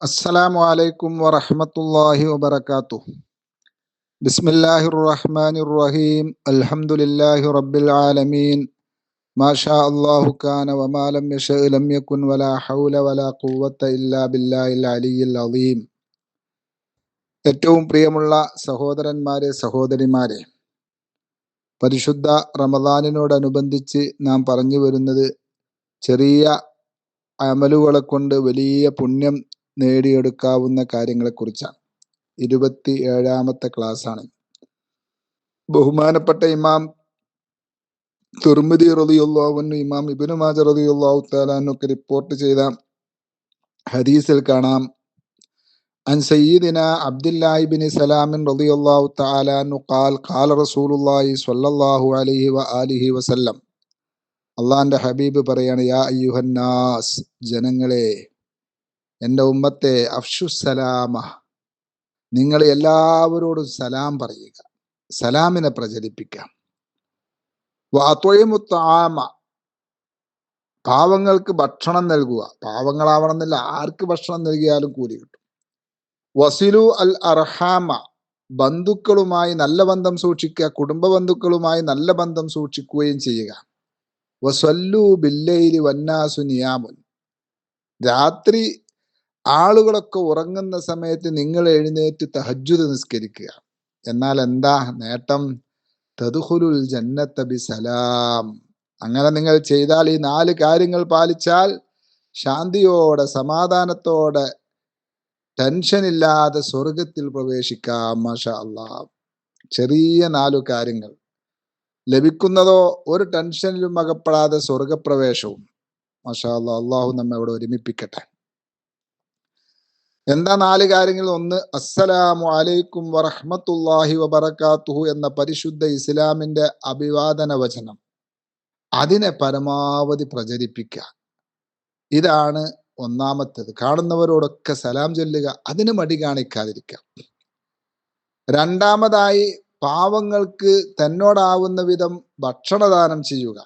അസ്സലാമു അലൈക്കും വറഹ്മത്തുള്ളാഹി വബറകാതുഹു. ബിസ്മില്ലാഹിർ റഹ്മാനിർ റഹീം. അൽഹംദുലില്ലാഹി റബ്ബിൽ ആലമീൻ. മാഷാ അല്ലാഹു കാന വമാ ലം യശഅ ലം യകുൻ വലാ ഹൗല വലാ ഖുവത ഇല്ലാ ബില്ലാഹിൽ അലിയ്യിൽ അദീം. ഏറ്റവും പ്രിയമുള്ള സഹോദരന്മാരെ, സഹോദരിമാരെ, പരിശുദ്ധ റമദാനിനോടനുബന്ധിച്ച് നാം പറഞ്ഞു വരുന്നത് ചെറിയ അമലുകളെ കൊണ്ട് വലിയ പുണ്യം നേടിയെടുക്കാവുന്ന കാര്യങ്ങളെക്കുറിച്ചാണ്. 27ാമത്തെ ക്ലാസ്സാണ്. ബഹുമാനപ്പെട്ട ഇമാം തിർമിദി റളിയല്ലാഹു അൻഹു, ഇമാം ഇബ്നു മാജ റളിയല്ലാഹു തആല അൻഹു ഒക്കെ റിപ്പോർട്ട് ചെയ്ത ഹദീസിൽ കാണാം, അൻ സയ്യിദിന അബ്ദുല്ലാഹി ഇബ്നു സലാമിൻ റളിയല്ലാഹു തആല അൻഹു ഖാൽ ഖാല റസൂലുള്ളാഹി സ്വല്ലല്ലാഹു അലൈഹി വആലിഹി വസല്ലം. അള്ളാന്റെ ഹബീബ് പറയാണ്, യാ അയ്യുഹന്നാസ്, ജനങ്ങളെ, എൻ്റെ ഉമ്മത്തെ, അഫ്ഷുസ്സലാമ, നിങ്ങൾ എല്ലാവരോടും സലാം പറയുക, സലാമിനെ പ്രചരിപ്പിക്കാം. വഅത്വഇമുത്ത്ആമ, പാവങ്ങൾക്ക് ഭക്ഷണം നൽകുക. പാവങ്ങളാവണമെന്നില്ല, ആർക്ക് ഭക്ഷണം നൽകിയാലും കൂലി കിട്ടും. വസിലു അൽ അർഹാമ, ബന്ധുക്കളുമായി നല്ല ബന്ധം സൂക്ഷിക്കുക, കുടുംബ ബന്ധുക്കളുമായി നല്ല ബന്ധം സൂക്ഷിക്കുകയും ചെയ്യുക. വസല്ലു ബില്ലൈലി വന്നാസു നിയാമുൻ, രാത്രി ആളുകളൊക്കെ ഉറങ്ങുന്ന സമയത്ത് നിങ്ങൾ എഴുന്നേറ്റ് തഹജ്ജുദ് നിസ്കരിക്കുക. എന്നാൽ എന്താ നേട്ടം? തദ്ഖുലുൽ ജന്നത ബിസലാം. അങ്ങനെ നിങ്ങൾ ചെയ്താൽ, ഈ 4 കാര്യങ്ങൾ പാലിച്ചാൽ, ശാന്തിയോടെ സമാധാനത്തോടെ ടെൻഷൻ ഇല്ലാതെ സ്വർഗത്തിൽ പ്രവേശിക്കാം. മാഷാ അല്ലാഹ്. ചെറിയ 4 കാര്യങ്ങൾ ലഭിക്കുന്നതോ ഒരു ടെൻഷനിലും അകപ്പെടാതെ സ്വർഗപ്രവേശവും. മാഷാ അല്ലാഹ്. അള്ളാഹു നമ്മെ അവിടെ ഒരുമിപ്പിക്കട്ടെ. എന്താ 4 കാര്യങ്ങൾ? 1, അസ്സലാമു അലൈക്കും വറഹ്മത്തുള്ളാഹി വബറകാതുഹു എന്ന പരിശുദ്ധ ഇസ്ലാമിന്റെ അഭിവാദന വചനം, അതിനെ പരമാവധി പ്രചരിപ്പിക്കുക. ഇതാണ് ഒന്നാമത്തേത്. കാണുന്നവരോടൊക്കെ സലാം ചൊല്ലുക, അതിന് മടി കാണിക്കാതിരിക്കുക. രണ്ടാമതായി, പാവങ്ങൾക്ക് തന്നോടാവുന്ന വിധം ഭക്ഷണദാനം ചെയ്യുക.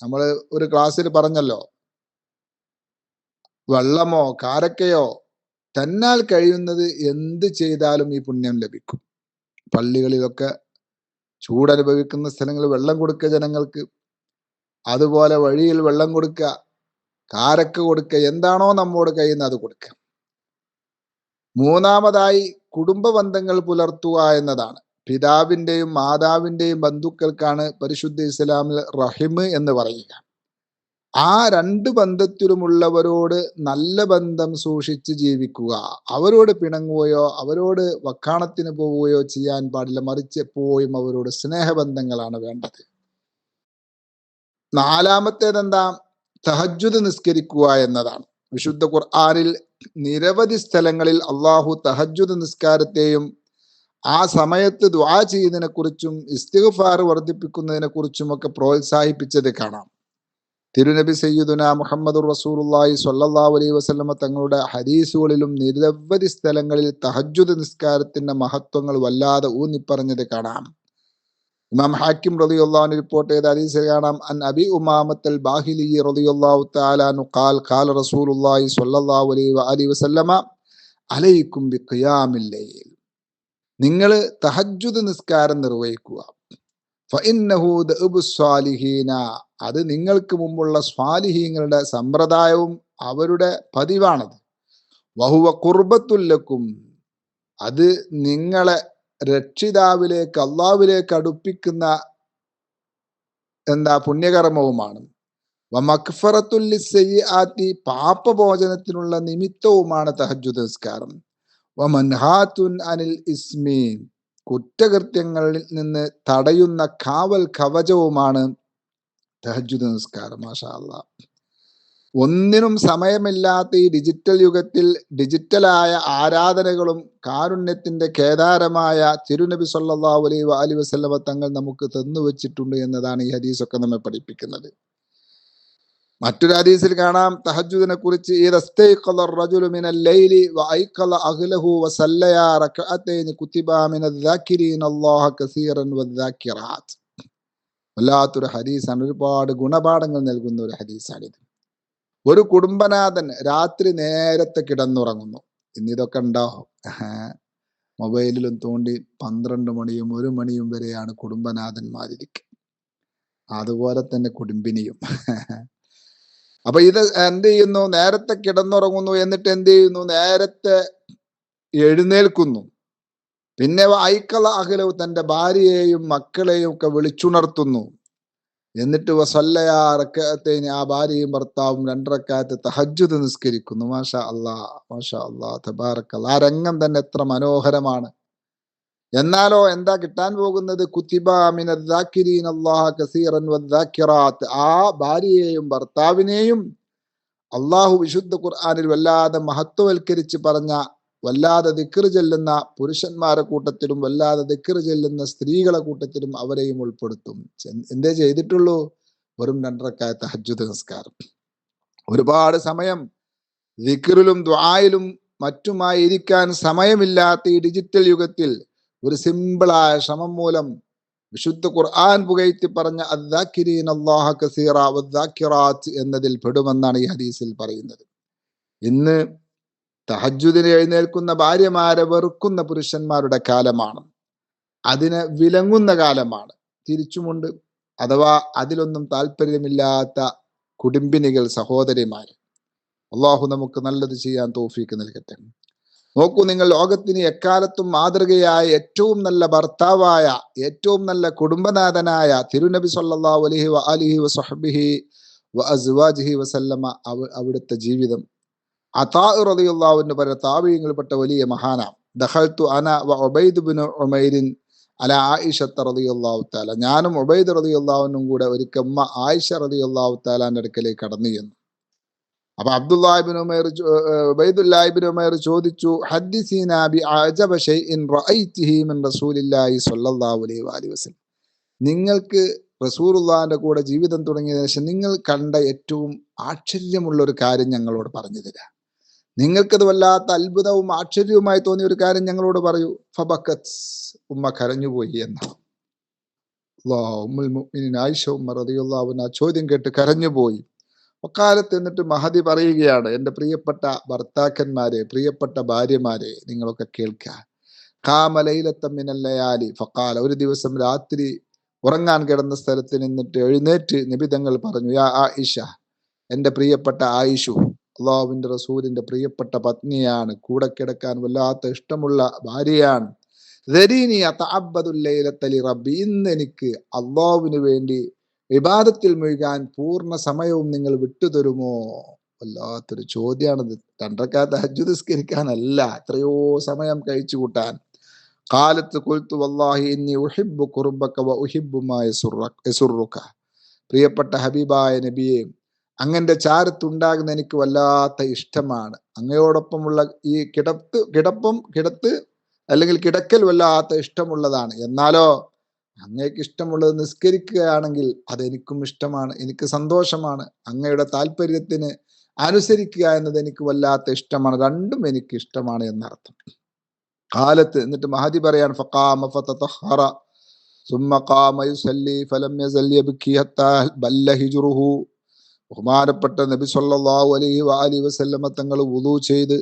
നമ്മൾ ഒരു ക്ലാസ്സിൽ പറഞ്ഞല്ലോ, വെള്ളമോ കാരക്കയോ തന്നാൽ കഴിയുന്നത് എന്ത് ചെയ്താലും ഈ പുണ്യം ലഭിക്കും. പള്ളികളിലൊക്കെ ചൂടനുഭവിക്കുന്ന സ്ഥലങ്ങളിൽ വെള്ളം കൊടുക്കുക ജനങ്ങൾക്ക്, അതുപോലെ വഴിയിൽ വെള്ളം കൊടുക്കുക, കാരക്ക കൊടുക്കുക, എന്താണോ നമ്മോട് കഴിയുന്നത് അത് കൊടുക്കുക. മൂന്നാമതായി, കുടുംബ ബന്ധങ്ങൾ പുലർത്തുക എന്നതാണ്. പിതാവിൻ്റെയും മാതാവിൻ്റെയും ബന്ധുക്കൾക്കാണ് പരിശുദ്ധ ഇസ്ലാമിൽ റഹിമ് എന്ന് പറയുക. ആ 2 ബന്ധത്തിലുമുള്ളവരോട് നല്ല ബന്ധം സൂക്ഷിച്ച് ജീവിക്കുക. അവരോട് പിണങ്ങുകയോ അവരോട് വക്കാണത്തിന് പോവുകയോ ചെയ്യാൻ പാടില്ല, മറിച്ച് എപ്പോഴും അവരോട് സ്നേഹബന്ധങ്ങളാണ് വേണ്ടത്. നാലാമത്തേത് എന്താ? തഹജ്ജുദ് നിസ്കരിക്കുക എന്നതാണ്. വിശുദ്ധ ഖുർആനിൽ നിരവധി സ്ഥലങ്ങളിൽ അള്ളാഹു തഹജ്ജുദ് നിസ്കാരത്തെയും ആ സമയത്ത് ദുആ ചെയ്യുന്നതിനെ കുറിച്ചും ഇസ്തിഗ്ഫാർ വർദ്ധിപ്പിക്കുന്നതിനെ കുറിച്ചും ഒക്കെ പ്രോത്സാഹിപ്പിച്ചത് കാണാം. തിരുനബി സയ്യിദുനാ മുഹമ്മദുർ റസൂലുള്ളാഹി സ്വല്ലല്ലാഹു അലൈഹി വസല്ലമ തങ്ങളുടെ ഹദീസുകളിലും നിരവധി സ്ഥലങ്ങളിൽ തഹജ്ജുദ് നിസ്കാരത്തിന്റെ മഹത്വങ്ങൾ വല്ലാതെ ഊന്നിപ്പറഞ്ഞത് കാണാം. ഇമാം ഹാക്കിം റളിയല്ലാഹു അൻഹു റിപ്പോർട്ട് ചെയ്ത ഹദീസിൽ കാണാം, അൻ അബി ഉമാമത്തൽ ബാഹിലി റളിയല്ലാഹു തആല അൻഹു ഖാൽ ഖാല റസൂലുള്ളാഹി സ്വല്ലല്ലാഹു അലൈഹി വസല്ലമ അലൈക്കും ബിഖിയാമിൽ ലൈൽ, നിങ്ങൾ തഹജ്ജുദ് നിസ്കാരം നിർവഹിക്കുക. ഫഇന്നഹു ദഅബുസ് സ്വാലിഹീന, അത് നിങ്ങൾക്ക് മുമ്പുള്ള സ്വാലിഹീങ്ങളുടെ സമ്പ്രദായവും അവരുടെ പതിവാണത്. വഹുവ ഖുർബത്തുൽ ലക്കും, അത് നിങ്ങളെ രക്ഷിതാവിലേക്ക്, അള്ളാഹുവിലേക്ക് അടുപ്പിക്കുന്ന പുണ്യകർമ്മവുമാണ്. വമഗ്ഫറത്തുൽ ലിസ്സയ്യിആതി, പാപമോചനത്തിനുള്ള നിമിത്തവുമാണ് തഹജ്ജുദ് നിസ്കാരം. വമൻഹാത്തുൻ അനിൽ ഇസ്മി, കുറ്റകൃത്യങ്ങളിൽ നിന്ന് തടയുന്ന കാവൽ കവചവുമാണ് തഹജ്ജുദ് നിസ്കാരം. മാഷാ അല്ലാഹ്. ഒന്നിനും സമയമില്ലാത്ത ഈ ഡിജിറ്റൽ യുഗത്തിൽ ഡിജിറ്റലായ ആരാധനകളും കാരുണ്യത്തിന്റെ കേദാരമായ തിരുനബി സ്വല്ലല്ലാഹു അലൈഹി വസല്ലമ തങ്ങൾ നമുക്ക് തന്നുവച്ചിട്ടുണ്ട് എന്നതാണ് ഈ ഹദീസൊക്കെ നമ്മെ പഠിപ്പിക്കുന്നത്. മറ്റൊരു ഹദീസിൽ കാണാം തഹജ്ജുദിനെ കുറിച്ച്, ഇദസ്തൈഖള റജുലു മിനൽ ലൈലി വഅയ്ഖള അഹ്ലഹു വസല്ലയ റകഅതൈനി കുതിബ മിനൽ ദാകിരീന അല്ലാഹ കസീറൻ വദ്ദാകിറാത്ത്. വല്ലാത്തൊരു ഹദീസാണ്, ഒരുപാട് ഗുണപാഠങ്ങൾ നൽകുന്ന ഒരു ഹദീസാണിത്. ഒരു കുടുംബനാഥൻ രാത്രി നേരത്തെ കിടന്നുറങ്ങുന്നു, ഇന്നിതൊക്കെ ഉണ്ടോ? മൊബൈലിലും തോണ്ടി 12 മണിയും 1 മണിയും വരെയാണ് കുടുംബനാഥന്മാരിരിക്കുക. അതുപോലെ തന്നെ കുടുംബിനിയും. അപ്പൊ ഇത് എന്ത് ചെയ്യുന്നു? നേരത്തെ കിടന്നുറങ്ങുന്നു, എന്നിട്ട് എന്ത് ചെയ്യുന്നു? നേരത്തെ എഴുന്നേൽക്കുന്നു. പിന്നെ ഐക്കള അഖിലവ് തന്റെ ഭാര്യയെയും മക്കളെയും ഒക്കെ വിളിച്ചുണർത്തുന്നു. എന്നിട്ട് വസല്ലയാ റക്അത്തൈനി, ആ ഭാര്യയും ഭർത്താവും 2 റക്അത്ത് തഹജ്ജുദ് നിസ്കരിക്കുന്നു. മാഷാ അല്ലാഹ്, മാഷാ അല്ലാഹ്, തബാറക്കല്ലാഹ്. ആ രംഗം തന്നെ എത്ര മനോഹരമാണ്. എന്നാലോ എന്താ കിട്ടാൻ പോകുന്നത്? കുത്തിബ മിനദ്ദാക്കിരീന അല്ലാഹ കസീറൻ വദ്ദാക്കിറാത്ത്. ആ ഭാര്യയെയും ഭർത്താവിനെയും അള്ളാഹു വിശുദ്ധ ഖുർആനിൽ വല്ലാതെ മഹത്വവൽക്കരിച്ച് പറഞ്ഞ, വല്ലാതെ ദിക്ർ ചെല്ലുന്ന പുരുഷന്മാരെ കൂട്ടത്തിലും വല്ലാതെ ദിക്ർ ചെല്ലുന്ന സ്ത്രീകളെ കൂട്ടത്തിലും അവരെയും ഉൾപ്പെടുത്തും. എന്തേ ചെയ്തിട്ടുള്ളൂ? വെറും 2 റക്അത്ത് തഹജ്ജുദ് നിസ്കാരം. ഒരുപാട് സമയം ദിക്റിലും ദുആയിലും മറ്റുമായി ഇരിക്കാൻ സമയമില്ലാത്ത ഈ ഡിജിറ്റൽ യുഗത്തിൽ ഒരു സിമ്പിളായ ശ്രമം മൂലം വിശുദ്ധ ഖുർആൻ പുകഴ്ത്തി പറഞ്ഞ അദ്ദാക്കിരീന അല്ലാഹ കസീറ വദ്ദാക്കിറാത്ത് എന്നതിൽ പെടുമെന്നാണ് ഈ ഹദീസിൽ പറയുന്നത്. ഇന്ന് തഹജ്ജുദിന് എഴുന്നേൽക്കുന്ന ഭാര്യമാരെ വെറുക്കുന്ന പുരുഷന്മാരുടെ കാലമാണ്. അതിനെ വിലങ്ങുന്ന കാലമാണ്. തിരിച്ചുമുണ്ട്. അഥവാ അതിലൊന്നും താല്പര്യമില്ലാത്ത കുടുംബിനികൾ, സഹോദരിമാർ. അള്ളാഹു നമുക്ക് നല്ലത് ചെയ്യാൻ തൗഫീക്ക് നൽകട്ടെ. നോക്കൂ നിങ്ങൾ, ലോകത്തിന് എക്കാലത്തും മാതൃകയായ ഏറ്റവും നല്ല ഭർത്താവായ, ഏറ്റവും നല്ല കുടുംബനാഥനായ തിരുനബി സല്ലല്ലാഹു അലൈഹി വആലിഹി വസഹ്ബിഹി വഅസ്വാജിഹി വസല്ലമ അവിടുത്തെ ജീവിതം. അതാ റളിയല്ലാഹു അൻഹു പറയുന്ന താബഈങ്ങളിൽപ്പെട്ട വലിയ മഹാനാണ്. ദഖൽതു അന വ ഉബൈദ് ഇബ്നു ഉമൈർ അലാ ആയിഷ റളിയല്ലാഹു തആല. ഞാനും ഉബൈദ് റളിയല്ലാഹു അൻഹും കൂടെ ഒരിക്കൽ ഉമ്മ ആയിഷ റളിയല്ലാഹു തആലാന്റെ അടുക്കലേക്ക് കടന്നു ചെന്നു. അപ്പൊ ഉബൈദുല്ലാഹി ഇബ്നു ഉമൈർ ചോദിച്ചു, ഹദ്ദിസീനാ ബി അഅജബ ഷൈഇൻ റഅയ്തിഹി മിൻ റസൂലില്ലാഹി സ്വല്ലല്ലാഹു അലൈഹി വസല്ലം. നിങ്ങൾക്ക് റസൂലുള്ളാഹിന്റെ കൂടെ ജീവിതം തുടങ്ങിയതിനു ശേഷം നിങ്ങൾ കണ്ട ഏറ്റവും ആശ്ചര്യമുള്ള ഒരു കാര്യം ഞങ്ങളോട് പറഞ്ഞു തരാം. നിങ്ങൾക്കത് വല്ലാത്ത അത്ഭുതവും ആശ്ചര്യവുമായി തോന്നിയ ഒരു കാര്യം ഞങ്ങളോട് പറയൂ. ഫബക്കത്ത്, ഉമ്മ കരഞ്ഞുപോയി എന്നാണ്. ഉമ്മുൽ മുഅ്മിനീൻ ആയിഷ ഉമ്മ റളിയല്ലാഹു അൻഹ ചോദ്യം കേട്ട് കരഞ്ഞുപോയി. അക്കാലത്ത് എന്നിട്ട് മഹദി പറയുകയാണ്, എൻ്റെ പ്രിയപ്പെട്ട ഭർത്താക്കന്മാരെ, പ്രിയപ്പെട്ട ഭാര്യമാരെ, നിങ്ങളൊക്കെ കേൾക്കുക. ഖാമ ലൈലത്തൻ മിനൽ ലയാലി ഫഖാല. ഒരു ദിവസം രാത്രി ഉറങ്ങാൻ കിടന്ന സ്ഥലത്ത് നിന്നിട്ട് എഴുന്നേറ്റ് നിബിതങ്ങൾ പറഞ്ഞു, യാ ആയിഷ, എൻ്റെ പ്രിയപ്പെട്ട ആയിഷു, അള്ളാഹുവിൻ്റെ റസൂലിൻ്റെ പ്രിയപ്പെട്ട പത്നിയാണ്, കൂടെ കിടക്കാൻ വല്ലാത്ത ഇഷ്ടമുള്ള ഭാര്യയാണ്. ദരീനി അതഅബ്ബദുൽ ലൈലത ലിറബ്ബി. ഇന്ന് എനിക്ക് അള്ളാഹുവിന് വേണ്ടി ഇബാദത്തിൽ മുഴുകാൻ പൂർണ്ണ സമയവും നിങ്ങൾ വിട്ടുതരുമോ? വല്ലാത്തൊരു ചോദ്യമാണിത്. 2 റക്അത്ത് തഹജ്ജുദ് നിസ്കരിക്കാനല്ല, എത്രയോ സമയം കഴിച്ചു കൂട്ടാൻ. ഖാലത്ത് ഖുൽതു വല്ലാഹി ഇന്നി ഉഹിബ്ബു ഖുർബക വ ഉഹിബ്ബു മാ യസുറുക. പ്രിയപ്പെട്ട ഹബീബായ നബിയെ, അങ്ങന്റെ ചാരത്തുണ്ടാകുന്ന എനിക്ക് വല്ലാത്ത ഇഷ്ടമാണ്. അങ്ങയോടൊപ്പമുള്ള ഈ കിടത്ത് അല്ലെങ്കിൽ കിടക്കൽ വല്ലാത്ത ഇഷ്ടമുള്ളതാണ്. എന്നാലോ അങ്ങേക്ക് ഇഷ്ടമുള്ളത് നിസ്കരിക്കുകയാണെങ്കിൽ അതെനിക്കും ഇഷ്ടമാണ്, എനിക്ക് സന്തോഷമാണ്. അങ്ങയുടെ താല്പര്യത്തിന് അനുസരിക്കുക എന്നത് എനിക്ക് വല്ലാത്ത ഇഷ്ടമാണ്. രണ്ടും എനിക്ക് ഇഷ്ടമാണ് എന്നർത്ഥം. കാലത്ത് എന്നിട്ട് മഹദി പറയാൻ, ഫഖാമ ഫതതഹറ സുമ്മ ഖാമ യുസല്ലി ഫലം യസൽ യബ്കി ഹത്താ ബല്ല ഹിജ്റുഹു. ബഹുമാനപ്പെട്ട നബി സല്ലല്ലാഹു അലൈഹി വആലിഹി വസല്ലമ തങ്ങൾ വുളു ചെയ്ത്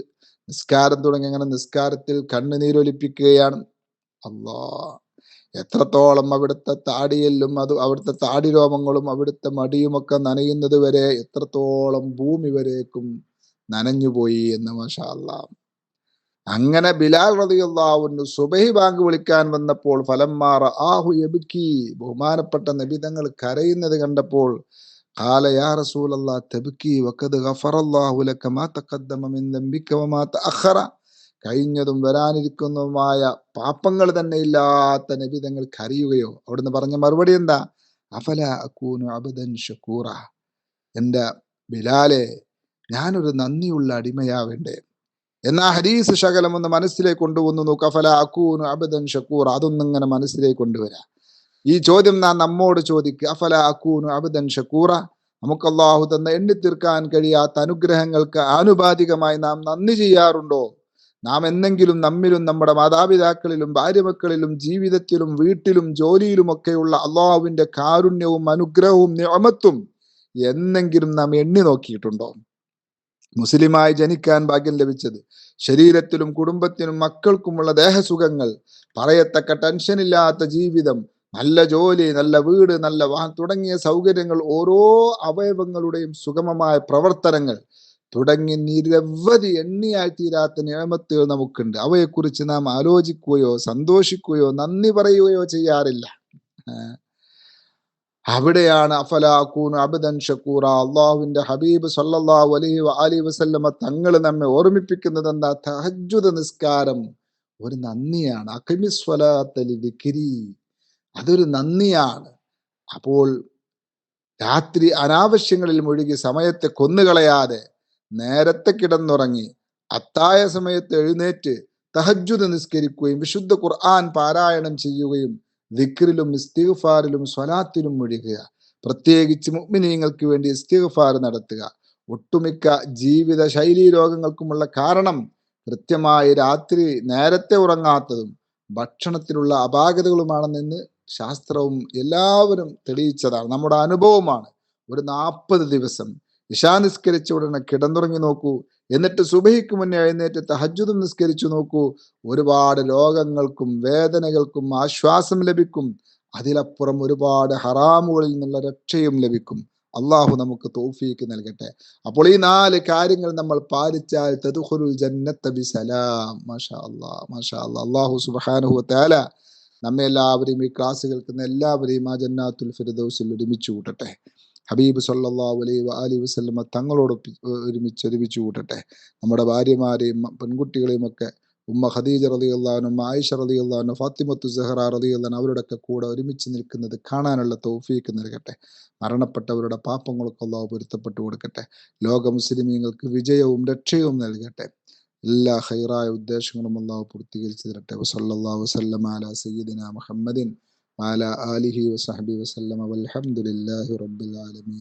നിസ്കാരം തുടങ്ങി. അങ്ങനെ നിസ്കാരത്തിൽ കണ്ണുനീരൊലിപ്പിക്കുകയാണ്. അല്ലാഹ്, എത്രത്തോളം അവിടുത്തെ താടിയെല്ലും അവിടുത്തെ താടി രോമങ്ങളും അവിടുത്തെ മടിയുമൊക്കെ നനയുന്നത് വരെ, എത്രത്തോളം ഭൂമി വരേക്കും നനഞ്ഞുപോയി എന്ന്. മാഷാ അല്ലാഹ്. അങ്ങനെ ബിലാൽ റളിയല്ലാഹു അൻഹു സുബഹി ബാങ്ക് വിളിക്കാൻ വന്നപ്പോൾ ഫലമ്മാ റആഹു യബ്കി, ബഹുമാനപ്പെട്ട നബി തങ്ങൾ കരയുന്നത് കണ്ടപ്പോൾ, ഖാല യാ റസൂലല്ലാഹ് തബ്കി വഖദ് ഗഫറല്ലാഹു ലക മാ തഖദ്ദമ മിൻ ദംബിക വമാ തഅഖറ. കഴിഞ്ഞതും വരാനിരിക്കുന്നതുമായ പാപങ്ങൾ തന്നെ ഇല്ലാത്ത നബി തങ്ങൾ കരയുകയോ? അവിടുന്ന് പറഞ്ഞ മറുപടി എന്താ? അഫല അകൂനു അബ്ദൻ ഷകൂറ. എൻ്റെ ബിലാലെ, ഞാനൊരു നന്ദിയുള്ള അടിമയാവേണ്ടേ? എന്നാ ഹദീസ് ശകലം ഒന്ന് മനസ്സിലേക്ക് കൊണ്ടുവന്നു നോക്കുക. അഫല അകൂനു അബ്ദൻ ഷകൂറ. അതൊന്നിങ്ങനെ മനസ്സിലേക്ക് കൊണ്ടുവരാ. ഈ ചോദ്യം നാം നമ്മോട് ചോദിക്കുക. അഫല അകൂനു അബ്ദൻ ഷകൂറ. നമുക്ക് അല്ലാഹു തന്ന എണ്ണിത്തീർക്കാൻ കഴിയാത്ത അനുഗ്രഹങ്ങൾക്ക് ആനുപാതികമായി നാം നന്ദി ചെയ്യാറുണ്ടോ? നാം എന്നെങ്കിലും നമ്മിലും നമ്മുടെ മാതാപിതാക്കളിലും ഭാര്യമക്കളിലും ജീവിതത്തിലും വീട്ടിലും ജോലിയിലുമൊക്കെയുള്ള അള്ളാഹുവിന്റെ കാരുണ്യവും അനുഗ്രഹവും നിഅമത്തും എന്നെങ്കിലും നാം എണ്ണി നോക്കിയിട്ടുണ്ടോ? മുസ്ലിമായി ജനിക്കാൻ ഭാഗ്യം ലഭിച്ചത്, ശരീരത്തിലും കുടുംബത്തിനും മക്കൾക്കുമുള്ള ദേഹസുഖങ്ങൾ, പറയത്തക്ക ടെൻഷനില്ലാത്ത ജീവിതം, നല്ല ജോലി, നല്ല വീട്, നല്ല വാഹനം തുടങ്ങിയ സൗകര്യങ്ങൾ, ഓരോ അവയവങ്ങളുടെയും സുഗമമായ പ്രവർത്തനങ്ങൾ തുടങ്ങി നിരവധി എണ്ണിയായി തീരാത്ത നിയമത്തുകൾ നമുക്കുണ്ട്. അവയെക്കുറിച്ച് നാം ആലോചിക്കുകയോ സന്തോഷിക്കുകയോ നന്ദി പറയുകയോ ചെയ്യാറില്ല. അവിടെയാണ് അഫലാകൂനു അബ്ദൻ ഷക്കൂറ, അള്ളാഹുവിന്റെ ഹബീബ് സല്ലല്ലാഹു അലൈഹി വസല്ലമ തങ്ങൾ നമ്മെ ഓർമ്മിപ്പിക്കുന്നത് എന്താ? തഹജ്ജുദ് നിസ്കാരം ഒരു നന്ദിയാണ്. അഖിമിസ് സ്വലാത്ത ലിദിക്രി, അതൊരു നന്ദിയാണ്. അപ്പോൾ രാത്രി അനാവശ്യങ്ങളിൽ മുഴുകി സമയത്തെ കൊന്നുകളയാതെ നേരത്തെ കിടന്നുറങ്ങി അത്തായ സമയത്ത് എഴുന്നേറ്റ് തഹജ്ജുദ് നിസ്കരിക്കുകയും വിശുദ്ധ ഖുർആൻ പാരായണം ചെയ്യുകയും ദിക്റിലും ഇസ്തിഗ്ഫാറിലും സ്വലാത്തിലും മുഴുകുക. പ്രത്യേകിച്ച് മുഅ്മിനീങ്ങൾക്ക് വേണ്ടി ഇസ്തിഗ്ഫാർ നടത്തുക. ഒട്ടുമിക്ക ജീവിത ശൈലീ രോഗങ്ങൾക്കുമുള്ള കാരണം കൃത്യമായി രാത്രി നേരത്തെ ഉറങ്ങാത്തതും ഭക്ഷണത്തിലുള്ള അപാകതകളുമാണെന്ന് ശാസ്ത്രവും എല്ലാവരും തെളിയിച്ചതാണ്, നമ്മുടെ അനുഭവമാണ്. ഒരു 40 ദിവസം ഇശാ നിസ്കരിച്ച ഉടനെ കിടന്നുറങ്ങി നോക്കൂ, എന്നിട്ട് സുബഹിക്ക് മുന്നേ എഴുന്നേറ്റ് തഹജ്ജുദും നിസ്കരിച്ചു നോക്കൂ. ഒരുപാട് രോഗങ്ങൾക്കും വേദനകൾക്കും ആശ്വാസം ലഭിക്കും. അതിലപ്പുറം ഒരുപാട് ഹറാമുകളിൽ നിന്നുള്ള രക്ഷയും ലഭിക്കും. അള്ളാഹു നമുക്ക് തൗഫീക്ക് നൽകട്ടെ. അപ്പോൾ ഈ 4 കാര്യങ്ങൾ നമ്മൾ പാലിച്ചാൽ തദ്ഖുലുൽ ജന്നത ബിസലാം. മാഷാ അല്ലാഹ്, മാഷാ അല്ലാഹ്. അല്ലാഹു സുബ്ഹാനഹു വ തആല നമ്മെ എല്ലാവരെയും ഈ ക്ലാസ് കേൾക്കുന്ന എല്ലാവരെയും ആ ജന്നാത്തുൽ ഫിർദൗസിൽ ഒരുമിച്ച് കൂട്ടട്ടെ. ഹബീബ് സല്ലല്ലാഹു അലൈഹി വസല്ലമ തങ്ങളോട് ഒരുമിച്ച് കൂട്ടട്ടെ. നമ്മുടെ ഭാര്യമാരെയും പെൺകുട്ടികളെയും ഒക്കെ ഉമ്മ ഖദീജ റളിയല്ലാഹു അൻഹ, ആയിഷ റളിയല്ലാഹു അൻഹ, ഫാത്തിമത്തു സഹറ റളിയല്ലാഹു അൻഹ അവരുടെയൊക്കെ കൂടെ ഒരുമിച്ച് നിൽക്കുന്നത് കാണാനുള്ള തൗഫീക്ക് നൽകട്ടെ. മരണപ്പെട്ടവരുടെ പാപങ്ങളൊക്കെ അല്ലാഹു പൊരുത്തപ്പെട്ടു കൊടുക്കട്ടെ. ലോക മുസ്ലിമീങ്ങൾക്ക് വിജയവും രക്ഷയും നൽകട്ടെ. എല്ലാ ഖൈറായ ഉദ്ദേശങ്ങളും അല്ലാഹു പൂർത്തീകരിച്ചു തരട്ടെ. വസല്ലല്ലാഹു വസല്ലമ അലാ സയ്യിദിനാ മുഹമ്മദിൻ വഅലാ ആലിഹി വസഹ്ബിഹി വസല്ലമ വൽഹംദുലില്ലാഹി റബ്ബിൽ ആലമീൻ.